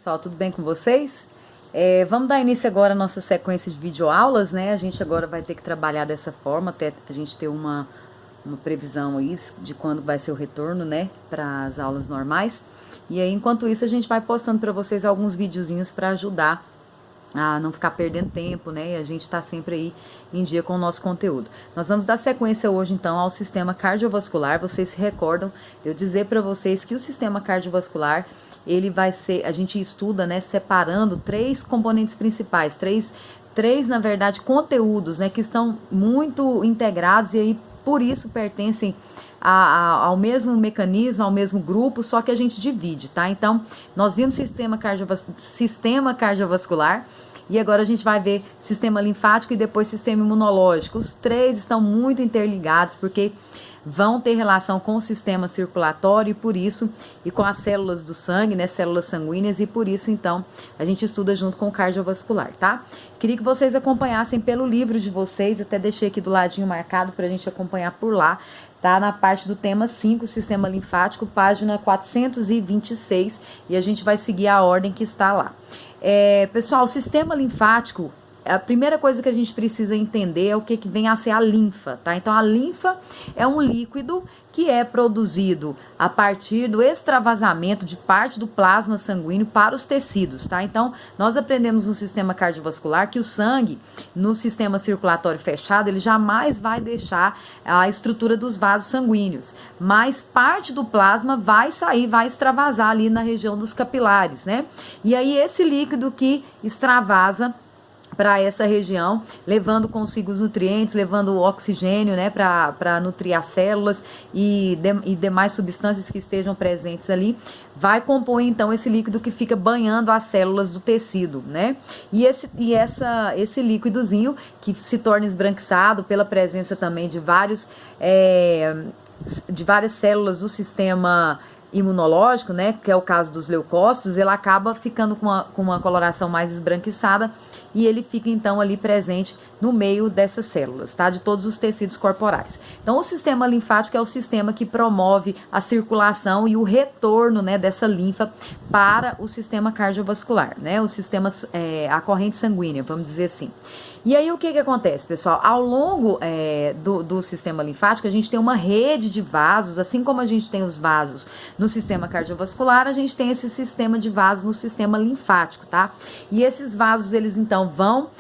Pessoal, tudo bem com vocês? Vamos dar início agora à nossa sequência de videoaulas, né? A gente agora vai ter que trabalhar dessa forma, até a gente ter uma previsão aí de quando vai ser o retorno, né? Para as aulas normais. E aí, enquanto isso, a gente vai postando para vocês alguns videozinhos para ajudar a não ficar perdendo tempo, né? E a gente tá sempre aí em dia com o nosso conteúdo. Nós vamos dar sequência hoje, então, ao sistema cardiovascular. Vocês se recordam eu dizer para vocês que o sistema cardiovascular, ele vai ser, a gente estuda, né, separando três componentes principais, três, na verdade, conteúdos, né, que estão muito integrados e aí, por isso, pertencem ao mesmo mecanismo, ao mesmo grupo, só que a gente divide, tá? Então, nós vimos sistema cardiovascular e agora a gente vai ver sistema linfático e depois sistema imunológico. Os três estão muito interligados porque vão ter relação com o sistema circulatório e por isso, e com as células do sangue, né, células sanguíneas, e por isso, então, a gente estuda junto com o cardiovascular, tá? Queria que vocês acompanhassem pelo livro de vocês, até deixei aqui do ladinho marcado pra gente acompanhar por lá, tá? Na parte do tema 5, sistema linfático, página 426, e a gente vai seguir a ordem que está lá. Pessoal, o sistema linfático, a primeira coisa que a gente precisa entender é o que vem a ser a linfa, tá? Então, a linfa é um líquido que é produzido a partir do extravasamento de parte do plasma sanguíneo para os tecidos, tá? Então, nós aprendemos no sistema cardiovascular que o sangue, no sistema circulatório fechado, ele jamais vai deixar a estrutura dos vasos sanguíneos, mas parte do plasma vai sair, vai extravasar ali na região dos capilares, né? E aí, esse líquido que extravasa para essa região, levando consigo os nutrientes, levando o oxigênio, né, para nutrir as células e demais substâncias que estejam presentes ali, vai compor então esse líquido que fica banhando as células do tecido, né? E esse líquidozinho que se torna esbranquiçado pela presença também de várias células do sistema imunológico, né, que é o caso dos leucócitos, ele acaba ficando com uma coloração mais esbranquiçada e ele fica então ali presente no meio dessas células, tá, de todos os tecidos corporais. Então, o sistema linfático é o sistema que promove a circulação e o retorno, né, dessa linfa para o sistema cardiovascular, né, o sistema, a corrente sanguínea, vamos dizer assim. E aí, o que acontece, pessoal? Ao longo do sistema linfático, a gente tem uma rede de vasos, assim como a gente tem os vasos no sistema cardiovascular, a gente tem esse sistema de vasos no sistema linfático, tá? E esses vasos, eles então vão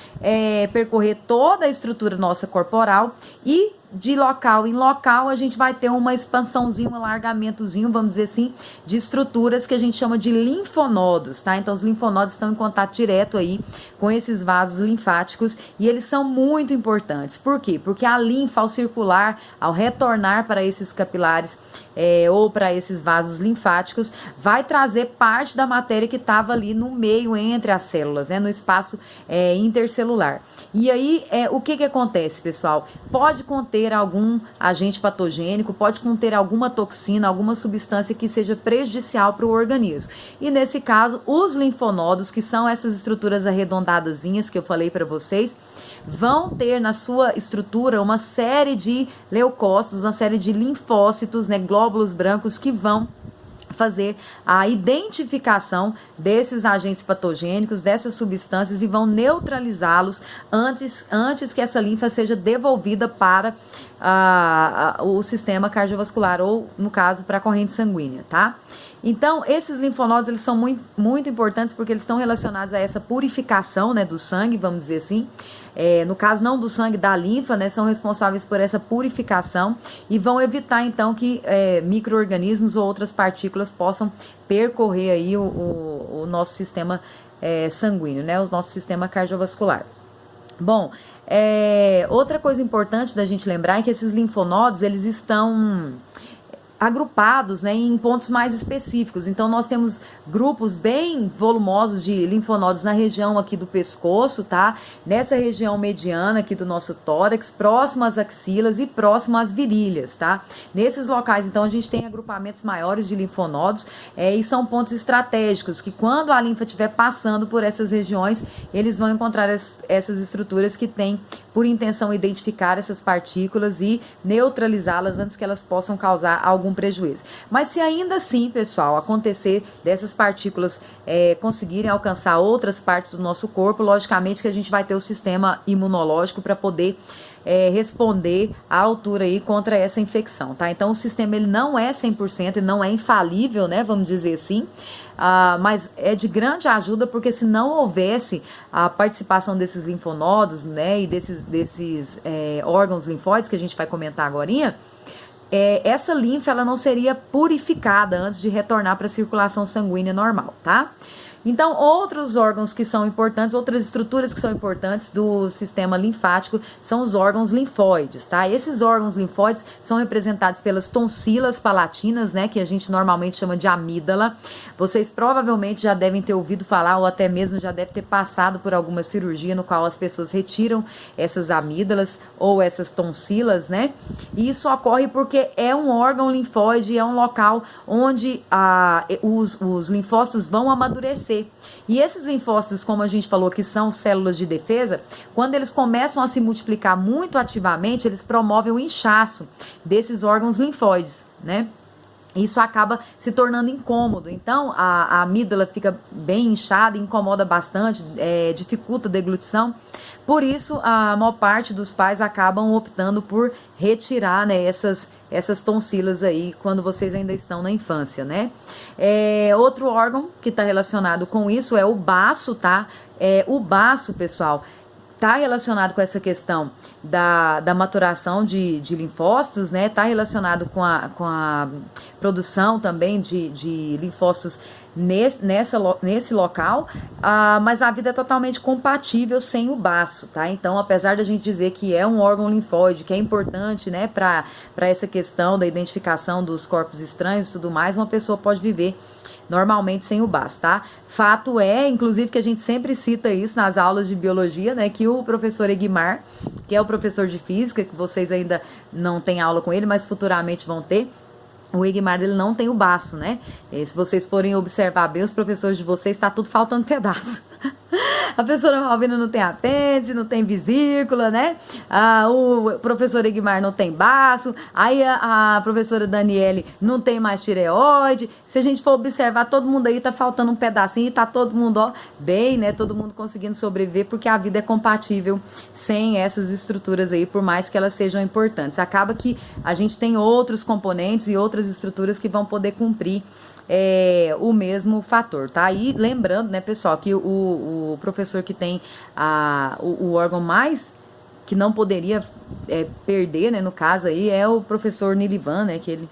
percorrer toda a estrutura nossa corporal e de local em local a gente vai ter uma expansãozinha, um alargamentozinho, vamos dizer assim, de estruturas que a gente chama de linfonodos, tá? Então os linfonodos estão em contato direto aí com esses vasos linfáticos e eles são muito importantes. Por quê? Porque a linfa, ao circular, ao retornar para esses capilares ou para esses vasos linfáticos, vai trazer parte da matéria que estava ali no meio entre as células, né? No espaço intercelular. E aí, o que acontece, pessoal? Pode conter algum agente patogênico, pode conter alguma toxina, alguma substância que seja prejudicial para o organismo. E nesse caso, os linfonodos, que são essas estruturas arredondadazinhas que eu falei para vocês, vão ter na sua estrutura uma série de leucócitos, uma série de linfócitos, né, glóbulos brancos que vão fazer a identificação desses agentes patogênicos, dessas substâncias e vão neutralizá-los antes que essa linfa seja devolvida para o sistema cardiovascular ou, no caso, para a corrente sanguínea, tá? Então, esses linfonodos, eles são muito, muito importantes porque eles estão relacionados a essa purificação, né, do sangue, vamos dizer assim. No caso não do sangue, da linfa, né, são responsáveis por essa purificação e vão evitar então que micro-organismos ou outras partículas possam percorrer aí o nosso sistema sanguíneo, né, o nosso sistema cardiovascular. Bom, outra coisa importante da gente lembrar é que esses linfonodos, eles estão agrupados, né, em pontos mais específicos. Então, nós temos grupos bem volumosos de linfonodos na região aqui do pescoço, tá? Nessa região mediana aqui do nosso tórax, próximo às axilas e próximo às virilhas, tá? Nesses locais, então, a gente tem agrupamentos maiores de linfonodos e são pontos estratégicos que quando a linfa estiver passando por essas regiões, eles vão encontrar essas estruturas que têm por intenção identificar essas partículas e neutralizá-las antes que elas possam causar algum prejuízo. Mas se ainda assim, pessoal, acontecer dessas partículas conseguirem alcançar outras partes do nosso corpo, logicamente que a gente vai ter o sistema imunológico para poder responder à altura aí contra essa infecção, tá? Então o sistema ele não é 100% e não é infalível, né, vamos dizer assim, mas é de grande ajuda, porque se não houvesse a participação desses linfonodos, né, e desses órgãos linfóides que a gente vai comentar agorinha, essa linfa ela não seria purificada antes de retornar para a circulação sanguínea normal, tá? Então, outros órgãos que são importantes, outras estruturas que são importantes do sistema linfático são os órgãos linfóides, tá? Esses órgãos linfóides são representados pelas tonsilas palatinas, né, que a gente normalmente chama de amígdala. Vocês provavelmente já devem ter ouvido falar ou até mesmo já deve ter passado por alguma cirurgia no qual as pessoas retiram essas amígdalas ou essas tonsilas, né? E isso ocorre porque é um órgão linfóide, é um local onde os linfócitos vão amadurecer. E esses linfócitos, como a gente falou, que são células de defesa, quando eles começam a se multiplicar muito ativamente, eles promovem o inchaço desses órgãos linfóides, né? Isso acaba se tornando incômodo. Então, a amígdala fica bem inchada, incomoda bastante, dificulta a deglutição. Por isso, a maior parte dos pais acabam optando por retirar, né, essas tonsilas aí, quando vocês ainda estão na infância, né? Outro órgão que está relacionado com isso é o baço, tá? O baço, pessoal, está relacionado com essa questão da maturação de linfócitos, né? Está relacionado com a produção também de linfócitos nesse local, mas a vida é totalmente compatível sem o baço, tá? Então, apesar da gente dizer que é um órgão linfóide, que é importante, né, para essa questão da identificação dos corpos estranhos e tudo mais, uma pessoa pode viver normalmente sem o baço, tá? Fato é, inclusive, que a gente sempre cita isso nas aulas de biologia, né, que o professor Egmar, que é o professor de física, que vocês ainda não têm aula com ele, mas futuramente vão ter, o Egmar, ele não tem o baço, né? E se vocês forem observar bem, os professores de vocês, está tudo faltando pedaço. A professora Malvina não tem apêndice, não tem vesícula, né? O professor Egmar não tem baço. Aí a professora Daniele não tem mais tireoide. Se a gente for observar, todo mundo aí tá faltando um pedacinho e tá todo mundo, ó, bem, né? Todo mundo conseguindo sobreviver, porque a vida é compatível sem essas estruturas aí, por mais que elas sejam importantes. Acaba que a gente tem outros componentes e outras estruturas que vão poder cumprir o mesmo fator, tá? E lembrando, né, pessoal, que o professor que tem o órgão mais que não poderia perder, né, no caso aí, é o professor Nilivan, né, que ele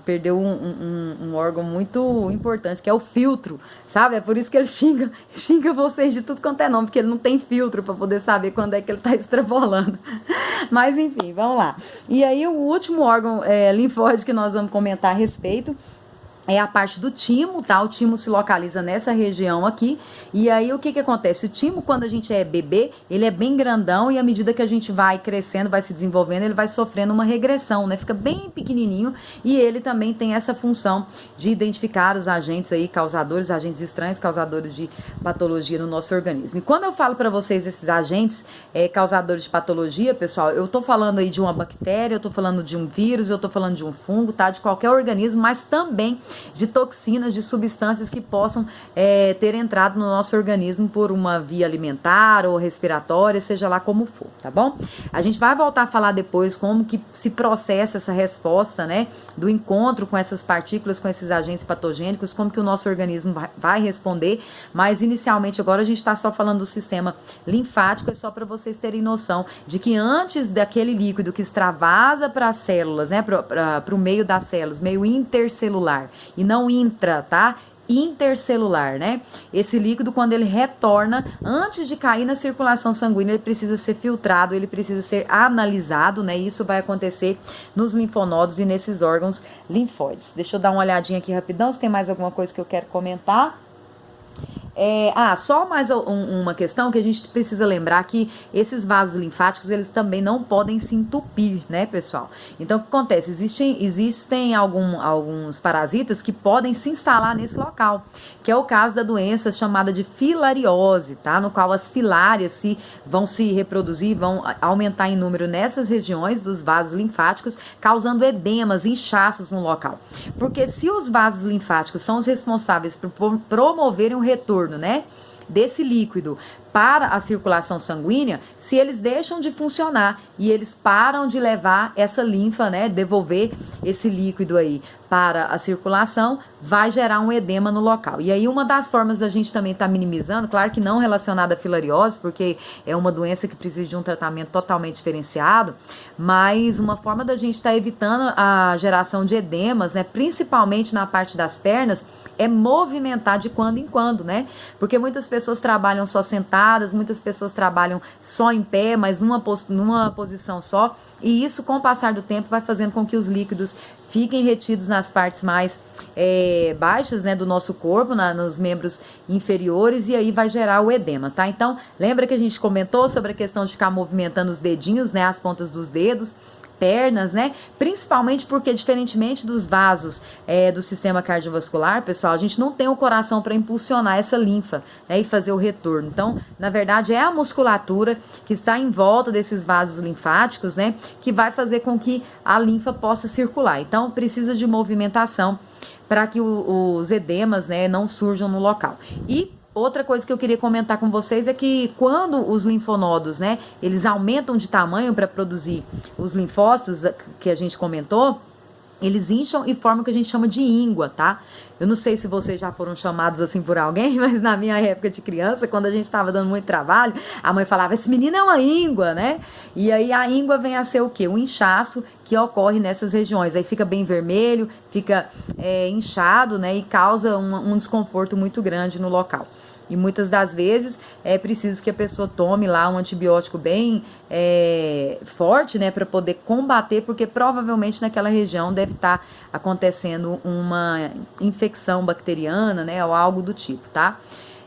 perdeu um órgão muito importante, que é o filtro, sabe? É por isso que ele xinga vocês de tudo quanto é nome, porque ele não tem filtro para poder saber quando é que ele tá extravolando. Mas enfim, vamos lá. E aí o último órgão linfóide que nós vamos comentar a respeito é a parte do timo, tá? O timo se localiza nessa região aqui. E aí, o que que acontece? O timo, quando a gente é bebê, ele é bem grandão e à medida que a gente vai crescendo, vai se desenvolvendo, ele vai sofrendo uma regressão, né? Fica bem pequenininho e ele também tem essa função de identificar os agentes aí, causadores, agentes estranhos, causadores de patologia no nosso organismo. E quando eu falo para vocês esses agentes causadores de patologia, pessoal, eu tô falando aí de uma bactéria, eu tô falando de um vírus, eu tô falando de um fungo, tá? De qualquer organismo, mas também de toxinas, de substâncias que possam ter entrado no nosso organismo por uma via alimentar ou respiratória, seja lá como for, tá bom? A gente vai voltar a falar depois como que se processa essa resposta, né, do encontro com essas partículas, com esses agentes patogênicos, como que o nosso organismo vai responder, mas inicialmente agora a gente está só falando do sistema linfático, é só para vocês terem noção de que antes daquele líquido que extravasa para as células, né, para o meio das células, meio intercelular, e não intra, tá? Intercelular, né? Esse líquido, quando ele retorna, antes de cair na circulação sanguínea, ele precisa ser filtrado, ele precisa ser analisado, né? E isso vai acontecer nos linfonodos e nesses órgãos linfóides. Deixa eu dar uma olhadinha aqui rapidão, se tem mais alguma coisa que eu quero comentar. Só mais uma questão que a gente precisa lembrar que esses vasos linfáticos, eles também não podem se entupir, né, pessoal? Então, o que acontece? Existem alguns parasitas que podem se instalar nesse local, que é o caso da doença chamada de filariose, tá? No qual as filárias vão se reproduzir, vão aumentar em número nessas regiões dos vasos linfáticos, causando edemas, inchaços no local. Porque se os vasos linfáticos são os responsáveis por promoverem um retorno, né, desse líquido para a circulação sanguínea, se eles deixam de funcionar e eles param de levar essa linfa, né, devolver esse líquido aí para a circulação, vai gerar um edema no local. E aí uma das formas da gente também estar minimizando, claro que não relacionada à filariose, porque é uma doença que precisa de um tratamento totalmente diferenciado, mas uma forma da gente estar evitando a geração de edemas, né, principalmente na parte das pernas, é movimentar de quando em quando, né? Porque muitas pessoas trabalham só sentadas, muitas pessoas trabalham só em pé, mas numa posição só, e isso, com o passar do tempo, vai fazendo com que os líquidos fiquem retidos nas partes mais baixas, né, do nosso corpo, nos membros inferiores, e aí vai gerar o edema, tá? Então, lembra que a gente comentou sobre a questão de ficar movimentando os dedinhos, né, as pontas dos dedos, pernas, né? Principalmente porque, diferentemente dos vasos do sistema cardiovascular, pessoal, a gente não tem o coração para impulsionar essa linfa, né, e fazer o retorno. Então, na verdade, é a musculatura que está em volta desses vasos linfáticos, né, que vai fazer com que a linfa possa circular. Então, precisa de movimentação para que os edemas, né, não surjam no local. E outra coisa que eu queria comentar com vocês é que quando os linfonodos, né, eles aumentam de tamanho para produzir os linfócitos que a gente comentou, eles incham e formam o que a gente chama de íngua, tá? Eu não sei se vocês já foram chamados assim por alguém, mas na minha época de criança, quando a gente estava dando muito trabalho, a mãe falava, esse menino é uma íngua, né? E aí a íngua vem a ser o quê? Um inchaço que ocorre nessas regiões. Aí fica bem vermelho, fica inchado, né? E causa um desconforto muito grande no local. E muitas das vezes é preciso que a pessoa tome lá um antibiótico bem forte, né, para poder combater, porque provavelmente naquela região deve estar acontecendo uma infecção bacteriana, né, ou algo do tipo, tá?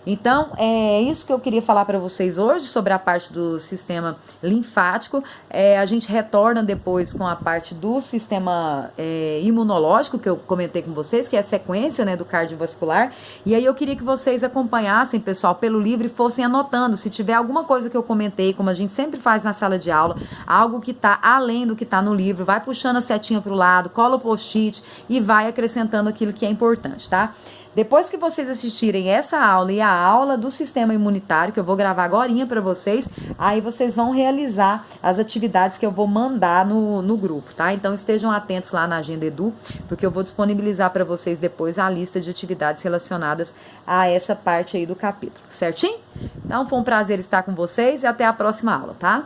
Então, é isso que eu queria falar para vocês hoje sobre a parte do sistema linfático. A gente retorna depois com a parte do sistema imunológico, que eu comentei com vocês, que é a sequência, né, do cardiovascular. E aí eu queria que vocês acompanhassem, pessoal, pelo livro e fossem anotando. Se tiver alguma coisa que eu comentei, como a gente sempre faz na sala de aula, algo que está além do que está no livro, vai puxando a setinha para o lado, cola o post-it e vai acrescentando aquilo que é importante, tá? Depois que vocês assistirem essa aula e a aula do sistema imunitário, que eu vou gravar agorinha para vocês, aí vocês vão realizar as atividades que eu vou mandar no grupo, tá? Então estejam atentos lá na Agenda Edu, porque eu vou disponibilizar para vocês depois a lista de atividades relacionadas a essa parte aí do capítulo, certinho? Então foi um prazer estar com vocês e até a próxima aula, tá?